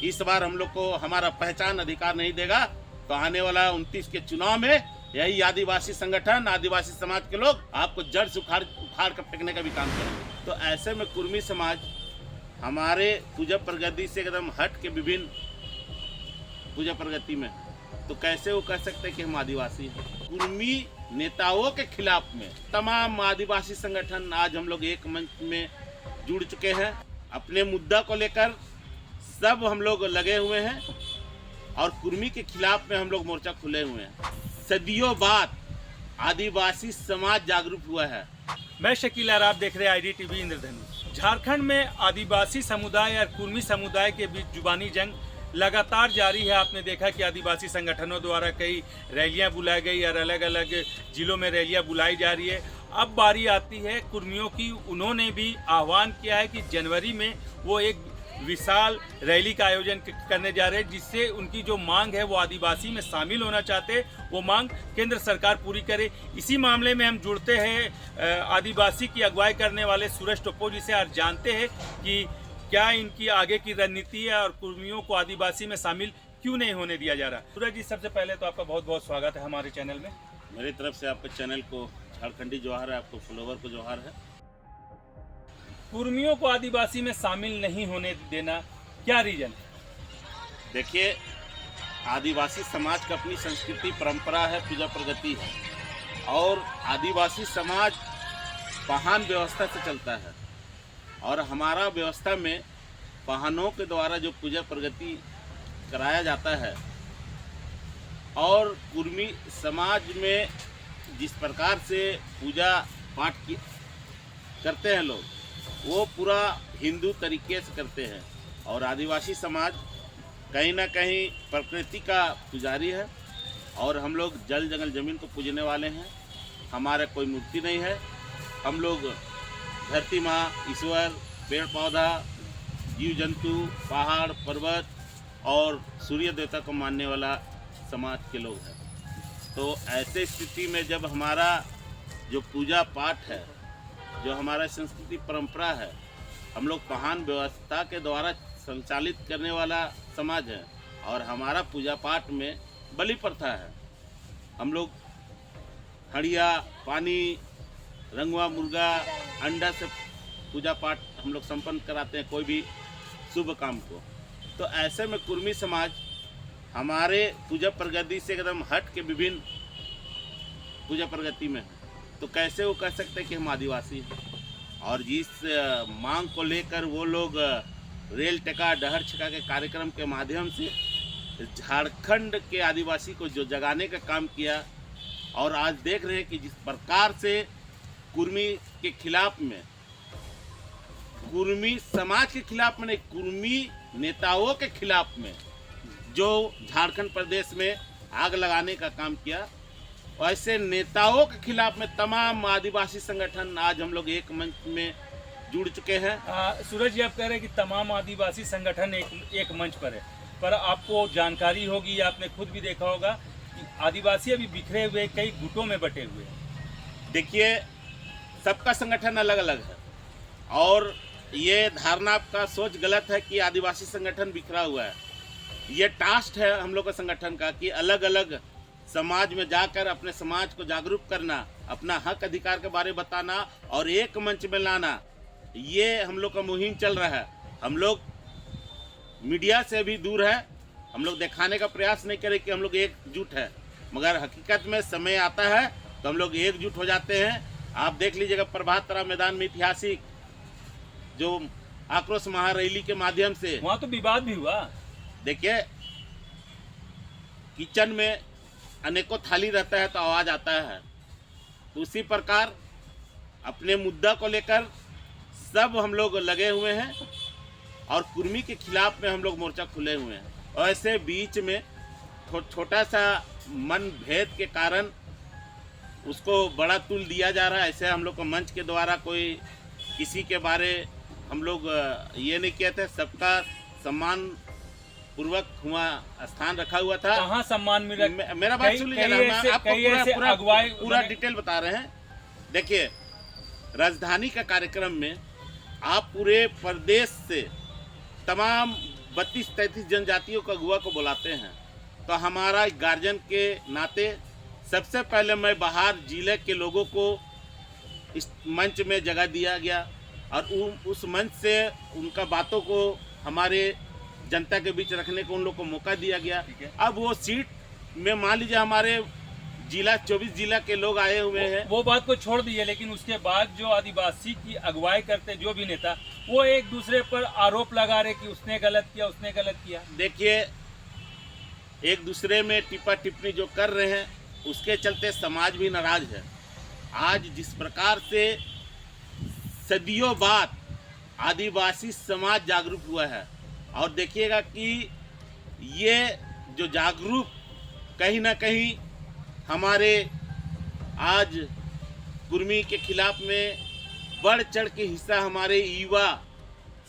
इस बार हम लोग को हमारा पहचान अधिकार नहीं देगा तो आने वाला 29 के चुनाव में यही आदिवासी संगठन, आदिवासी समाज के लोग आपको जड़ से उखाड़ कर फेंकने का भी काम करेंगे। तो ऐसे में कुर्मी समाज हमारे पूजा प्रगति से एकदम हट के विभिन्न पूजा प्रगति में, तो कैसे वो कह सकते हैं कि हम आदिवासी हैं। कुर्मी नेताओं के खिलाफ में तमाम आदिवासी संगठन आज हम लोग एक मंच में जुड़ चुके हैं। अपने मुद्दा को लेकर सब हम लोग लगे हुए हैं और कुर्मी के खिलाफ में हम लोग मोर्चा खुले हुए हैं। सदियों बाद आदिवासी समाज जागरूक हुआ है। मैं शकील आर, आप देख रहे हैं IDTV इंद्रधनुष। झारखंड में आदिवासी समुदाय और कुर्मी समुदाय के बीच जुबानी जंग लगातार जारी है। आपने देखा कि आदिवासी संगठनों द्वारा कई रैलियां बुलाई गई और अलग अलग जिलों में रैलियां बुलाई जा रही है। अब बारी आती है कुर्मियों की। उन्होंने भी आह्वान किया है कि जनवरी में वो एक विशाल रैली का आयोजन करने जा रहे हैं, जिससे उनकी जो मांग है वो आदिवासी में शामिल होना चाहते हैं, वो मांग केंद्र सरकार पूरी करे। इसी मामले में हम जुड़ते हैं आदिवासी की अगुवाई करने वाले सूरज टोप्पो जी से और जानते हैं कि क्या इनकी आगे की रणनीति है और कुर्मियों को आदिवासी में शामिल क्यों नहीं होने दिया जा रहा। सूरज जी, सबसे पहले तो आपका बहुत बहुत स्वागत है हमारे चैनल में। मेरी तरफ से आपके चैनल को झारखंडी जोहार है, आपको फॉलोवर को जोहार है। कुर्मियों को आदिवासी में शामिल नहीं होने देना, क्या रीजन है? देखिए, आदिवासी समाज का अपनी संस्कृति परंपरा है, पूजा प्रगति है और आदिवासी समाज वाहन व्यवस्था से चलता है और हमारा व्यवस्था में वाहनों के द्वारा जो पूजा प्रगति कराया जाता है और कुर्मी समाज में जिस प्रकार से पूजा पाठ की करते हैं लोग, वो पूरा हिंदू तरीके से करते हैं और आदिवासी समाज कहीं ना कहीं प्रकृति का पुजारी है और हम लोग जल जंगल जमीन को पूजने वाले हैं। हमारा कोई मूर्ति नहीं है। हम लोग धरती माँ, ईश्वर, पेड़ पौधा, जीव जंतु, पहाड़ पर्वत और सूर्य देवता को मानने वाला समाज के लोग हैं। तो ऐसे स्थिति में जब हमारा जो पूजा पाठ है, जो हमारा संस्कृति परंपरा है, हम लोग वाहन व्यवस्था के द्वारा संचालित करने वाला समाज है और हमारा पूजा पाठ में बलि प्रथा है। हम लोग हड़िया, पानी, रंगवा, मुर्गा, अंडा से पूजा पाठ हम लोग संपन्न कराते हैं कोई भी शुभ काम को। तो ऐसे में कुर्मी समाज हमारे पूजा प्रगति से एकदम हट के विभिन्न पूजा प्रगति में है, तो कैसे वो कह सकते हैं कि हम आदिवासी हैं। और जिस मांग को लेकर वो लोग रेल टेका डहर छका के कार्यक्रम के माध्यम से झारखंड के आदिवासी को जो जगाने का काम किया और आज देख रहे हैं कि जिस प्रकार से कुर्मी के खिलाफ में, कुर्मी समाज के खिलाफ में नहीं, कुर्मी नेताओं के खिलाफ में जो झारखंड प्रदेश में आग लगाने का काम किया, ऐसे नेताओं के खिलाफ में तमाम आदिवासी संगठन आज हम लोग एक मंच में जुड़ चुके हैं। सूरज जी, आप कह रहे हैं कि तमाम आदिवासी संगठन एक मंच पर है, पर आपको जानकारी होगी या आपने खुद भी देखा होगा कि आदिवासी अभी बिखरे हुए कई गुटों में बटे हुए हैं। देखिए, सबका संगठन अलग अलग है और ये धारणा आपका सोच गलत है कि आदिवासी संगठन बिखरा हुआ है। ये टास्क है हम लोग का संगठन का कि अलग अलग समाज में जाकर अपने समाज को जागरूक करना, अपना हक अधिकार के बारे में बताना और एक मंच में लाना, ये हम लोग का मुहिम चल रहा है। हम लोग मीडिया से भी दूर है, हम लोग दिखाने का प्रयास नहीं करें कि हम लोग एकजुट है, मगर हकीकत में समय आता है तो हम लोग एकजुट हो जाते हैं। आप देख लीजिएगा प्रभात तारा मैदान में ऐतिहासिक जो आक्रोश महारैली के माध्यम से, वहाँ तो विवाद भी हुआ। देखिए, किचन में अनेकों थाली रहता है तो आवाज़ आता है, तो उसी प्रकार अपने मुद्दा को लेकर सब हम लोग लगे हुए हैं और कुर्मी के खिलाफ में हम लोग मोर्चा खुले हुए हैं। और ऐसे बीच में छोटा सा मन भेद के कारण उसको बड़ा तुल दिया जा रहा है। ऐसे हम लोग को मंच के द्वारा कोई किसी के बारे हम लोग ये नहीं कहते, सबका सम्मान पूर्वक हुआ स्थान रखा हुआ था। कहाँ सम्मान मिला? मेरा बात सुन लीजिए, मैं आपको पूरा डिटेल बता रहे हैं। देखिए, राजधानी का कार्यक्रम में आप पूरे प्रदेश से तमाम 32-33 जनजातियों का अगुआ को बुलाते हैं, तो हमारा गार्जियन के नाते सबसे पहले मैं बाहर जिले के लोगों को इस मंच में जगह दिया गया और उस मंच से उनका बातों को हमारे जनता के बीच रखने को उन लोग को मौका दिया गया। अब वो सीट में मान लीजिए हमारे जिला 24 जिला के लोग आए हुए हैं। वो बात को छोड़ दीजिए, लेकिन उसके बाद जो आदिवासी की अगुवाई करते जो भी नेता, वो एक दूसरे पर आरोप लगा रहे कि उसने गलत किया, उसने गलत किया। देखिए, एक दूसरे में टिप्पा टिप्पणी जो कर रहे हैं उसके चलते समाज भी नाराज है। आज जिस प्रकार से सदियों बाद आदिवासी समाज जागरूक हुआ है, और देखिएगा कि ये जो जागरूक कहीं ना कहीं हमारे आज कुर्मी के खिलाफ में बढ़ चढ़ के हिस्सा हमारे युवा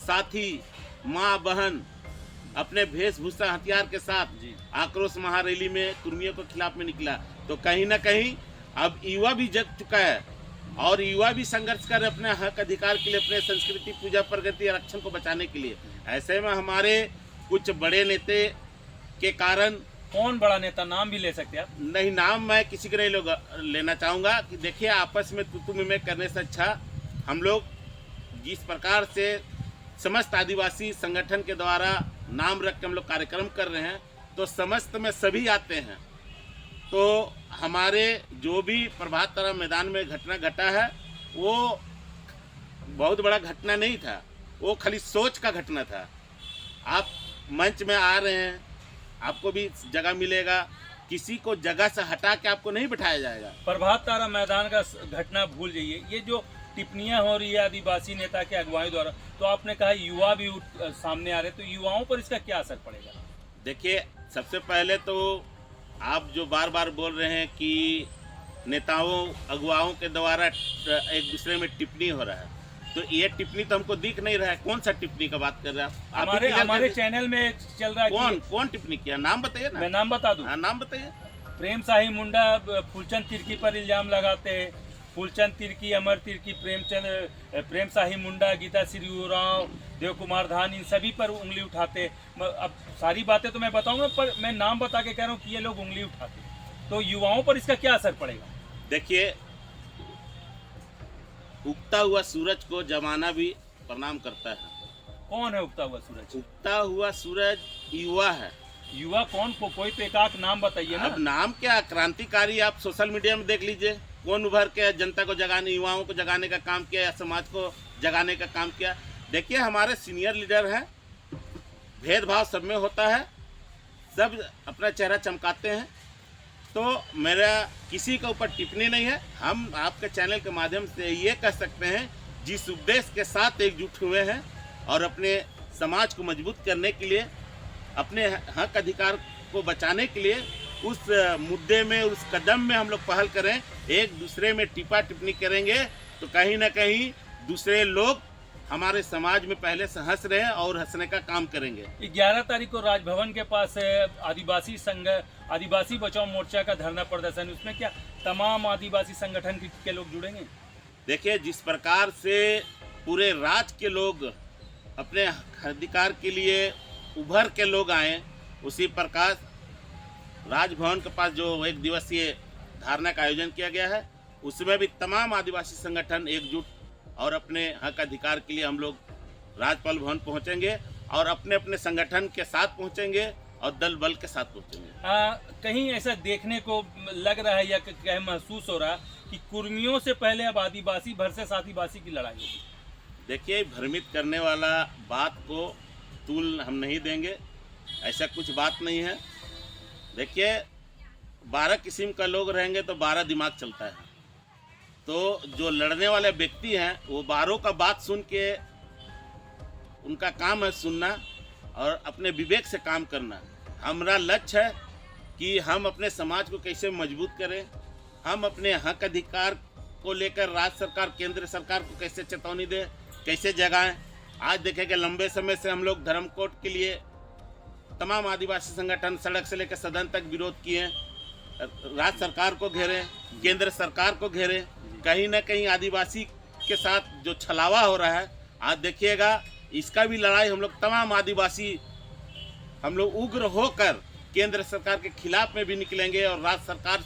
साथी माँ बहन अपने वेशभूषा हथियार के साथ आक्रोश महारैली में कुर्मियों के खिलाफ में निकला। तो कहीं ना कहीं अब युवा भी जग चुका है और युवा भी संघर्ष कर अपने हक अधिकार के लिए, अपने संस्कृति पूजा प्रगति आरक्षण को बचाने के लिए। ऐसे में हमारे कुछ बड़े नेता के कारण, कौन बड़ा नेता, नाम भी ले सकते हैं आप? नहीं, नाम मैं किसी को नहीं लेना चाहूँगा कि देखिए, आपस में तू में करने से अच्छा हम लोग जिस प्रकार से समस्त आदिवासी संगठन के द्वारा नाम रख के हम लोग कार्यक्रम कर रहे हैं, तो समस्त में सभी आते हैं। तो हमारे जो भी प्रभात तारा मैदान में घटना घटा है वो बहुत बड़ा घटना नहीं था, वो खाली सोच का घटना था। आप मंच में आ रहे हैं, आपको भी जगह मिलेगा, किसी को जगह से हटा के आपको नहीं बिठाया जाएगा। प्रभात तारा मैदान का घटना भूल जाइए, ये जो टिप्पणियां हो रही है आदिवासी नेता के अगुवाई द्वारा, तो आपने कहा युवा भी सामने आ रहे, तो युवाओं पर इसका क्या असर पड़ेगा? देखिए, सबसे पहले तो आप जो बार बार बोल रहे हैं कि नेताओं अगुवाओं के द्वारा एक दूसरे में टिप्पणी हो रहा है, तो ये टिप्पणी तो हमको दिख नहीं रहा है। कौन सा टिप्पणी का बात कर रहे हैं आप? हमारे चैनल में चल रहा है। कौन टिप्पणी किया? नाम बताइए ना। मैं नाम बता दूं? हाँ, नाम बताइए। प्रेम शाही मुंडा फूलचंद तिर्की पर इल्जाम लगाते हैं। फूलचंद तिर्की, अमर तिर्की, प्रेम शाही मुंडा, गीता श्री उरांव, देव कुमार धान, इन सभी पर उंगली उठाते। अब सारी बातें तो मैं बताऊंगा, पर मैं नाम बता के कह रहा हूँ कि ये लोग उंगली उठाते, तो युवाओं पर इसका क्या असर पड़ेगा? देखिए, उगता हुआ सूरज को जमाना भी प्रणाम करता है। कौन है उगता हुआ सूरज? उगता हुआ सूरज युवा है। युवा कौन? कोई तो एक नाम बताइए ना। अब नाम क्या? क्रांतिकारी आप सोशल मीडिया में देख लीजिए, कौन उभर के जनता को जगाने, युवाओं को जगाने का काम किया या समाज को जगाने का काम किया। देखिए, हमारे सीनियर लीडर हैं, भेदभाव सब में होता है, सब अपना चेहरा चमकाते हैं, तो मेरा किसी के ऊपर टिप्पणी नहीं है। हम आपके चैनल के माध्यम से ये कह सकते हैं, जिस उद्देश्य के साथ एकजुट हुए हैं और अपने समाज को मजबूत करने के लिए, अपने हक अधिकार को बचाने के लिए, उस मुद्दे में, उस कदम में हम लोग पहल करें। एक दूसरे में टिप्पा टिप्पणी करेंगे तो कहीं ना कहीं दूसरे लोग हमारे समाज में पहले से हंस रहे हैं और हंसने का काम करेंगे। 11 तारीख को राजभवन के पास आदिवासी संघ, आदिवासी बचाओ मोर्चा का धरना प्रदर्शन, उसमें क्या तमाम आदिवासी संगठन के लोग जुड़ेंगे? देखिए, जिस प्रकार से पूरे राज्य के लोग अपने अधिकार के लिए उभर के लोग आए, उसी प्रकार राजभवन के पास जो एक दिवसीय धरना का आयोजन किया गया है, उसमें भी तमाम आदिवासी संगठन एकजुट और अपने हक अधिकार के लिए हम लोग राज्यपाल भवन पहुंचेंगे और अपने अपने संगठन के साथ पहुंचेंगे और दल बल के साथ पहुंचेंगे। कहीं ऐसा देखने को लग रहा है या कहीं महसूस हो रहा कि कुर्मियों से पहले अब आदिवासी वर्सेस आदिवासी की लड़ाई होगी? देखिए, भ्रमित करने वाला बात को तूल हम नहीं देंगे, ऐसा कुछ बात नहीं है। देखिए, 12 किस्म का लोग रहेंगे तो 12 दिमाग चलता है, तो जो लड़ने वाले व्यक्ति हैं वो 12 का बात सुन के, उनका काम है सुनना और अपने विवेक से काम करना। हमारा लक्ष्य है कि हम अपने समाज को कैसे मजबूत करें, हम अपने हक अधिकार को लेकर राज्य सरकार, केंद्र सरकार को कैसे चेतावनी दें, कैसे जगाएं। आज देखें कि लंबे समय से हम लोग धर्मकोड के लिए तमाम आदिवासी संगठन सड़क से लेकर सदन तक विरोध किए, राज्य सरकार को घेरे, केंद्र सरकार को घेरे। कहीं ना कहीं आदिवासी के साथ जो छलावा हो रहा है, आज देखिएगा, इसका भी लड़ाई हम लोग तमाम आदिवासी हम लोग उग्र होकर केंद्र सरकार के खिलाफ में भी निकलेंगे और राज्य सरकार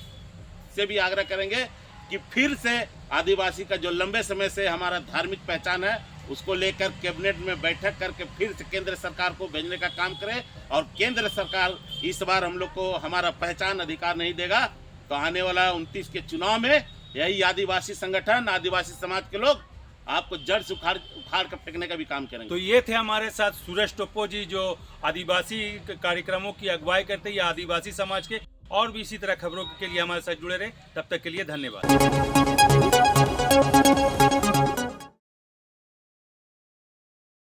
से भी आग्रह करेंगे कि फिर से आदिवासी का जो लंबे समय से हमारा धार्मिक पहचान है उसको लेकर कैबिनेट में बैठक करके फिर से केंद्र सरकार को भेजने का काम करे। और केंद्र सरकार इस बार हम लोग को हमारा पहचान अधिकार नहीं देगा तो आने वाला 29 के चुनाव में यही आदिवासी संगठन, आदिवासी समाज के लोग आपको जड़ से उखाड़ कर फेंकने का भी काम करेंगे। तो ये थे हमारे साथ सुरेश टोप्पो जी, जो आदिवासी कार्यक्रमों की अगुवाई करते हैं या आदिवासी समाज के। और भी इसी तरह खबरों के लिए हमारे साथ जुड़े रहे। तब तक के लिए धन्यवाद।